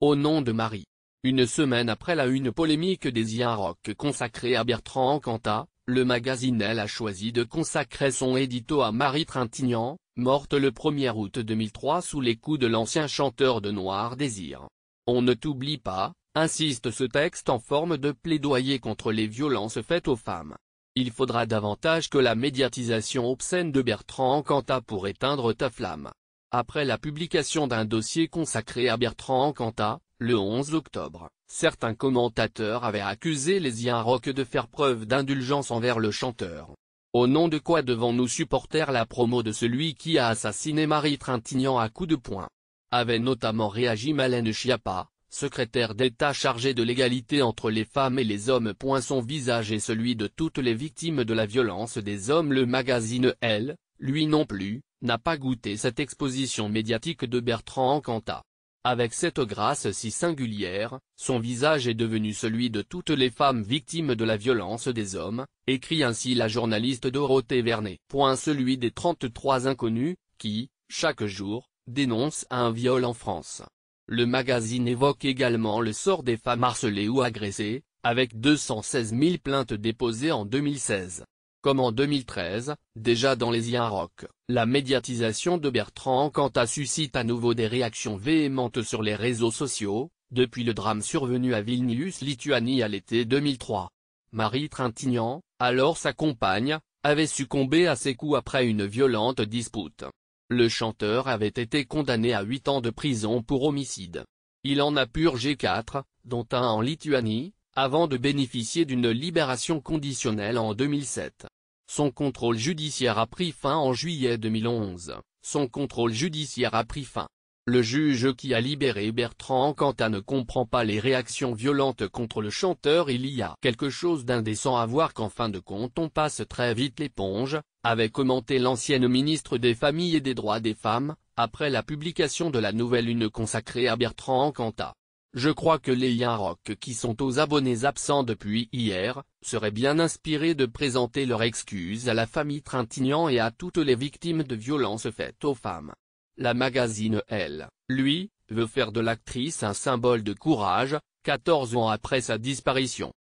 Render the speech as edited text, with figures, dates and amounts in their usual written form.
Au nom de Marie. Une semaine après la une polémique des Rock consacrée à Bertrand Cantat, le magazine Elle a choisi de consacrer son édito à Marie Trintignant, morte le 1er août 2003 sous les coups de l'ancien chanteur de Noir Désir. On ne t'oublie pas, insiste ce texte en forme de plaidoyer contre les violences faites aux femmes. Il faudra davantage que la médiatisation obscène de Bertrand Cantat pour éteindre ta flamme. Après la publication d'un dossier consacré à Bertrand Cantat, le 11 octobre, certains commentateurs avaient accusé les Rock de faire preuve d'indulgence envers le chanteur. Au nom de quoi devons-nous supporter la promo de celui qui a assassiné Marie Trintignant à coups de poing? Avait notamment réagi Malène Schiappa, secrétaire d'État chargée de l'égalité entre les femmes et les hommes. Son visage est celui de toutes les victimes de la violence des hommes. Le magazine Elle, lui non plus, n'a pas goûté cette exposition médiatique de Bertrand Cantat. Avec cette grâce si singulière, son visage est devenu celui de toutes les femmes victimes de la violence des hommes, écrit ainsi la journaliste Dorothée Vernet. Celui des 33 inconnus, qui, chaque jour, dénoncent un viol en France. Le magazine évoque également le sort des femmes harcelées ou agressées, avec 216 000 plaintes déposées en 2016. Comme en 2013, déjà dans les Rock, la médiatisation de Bertrand Cantat suscite à nouveau des réactions véhémentes sur les réseaux sociaux, depuis le drame survenu à Vilnius, Lituanie à l'été 2003. Marie Trintignant, alors sa compagne, avait succombé à ses coups après une violente dispute. Le chanteur avait été condamné à 8 ans de prison pour homicide. Il en a purgé 4, dont un en Lituanie, avant de bénéficier d'une libération conditionnelle en 2007. Son contrôle judiciaire a pris fin en juillet 2011. Le juge qui a libéré Bertrand Cantat ne comprend pas les réactions violentes contre le chanteur. Il y a quelque chose d'indécent à voir qu'en fin de compte on passe très vite l'éponge, avait commenté l'ancienne ministre des Familles et des Droits des Femmes, après la publication de la nouvelle une consacrée à Bertrand Cantat. Je crois que les Rock qui sont aux abonnés absents depuis hier, seraient bien inspirés de présenter leurs excuses à la famille Trintignant et à toutes les victimes de violences faites aux femmes. La magazine Elle, lui, veut faire de l'actrice un symbole de courage, 14 ans après sa disparition.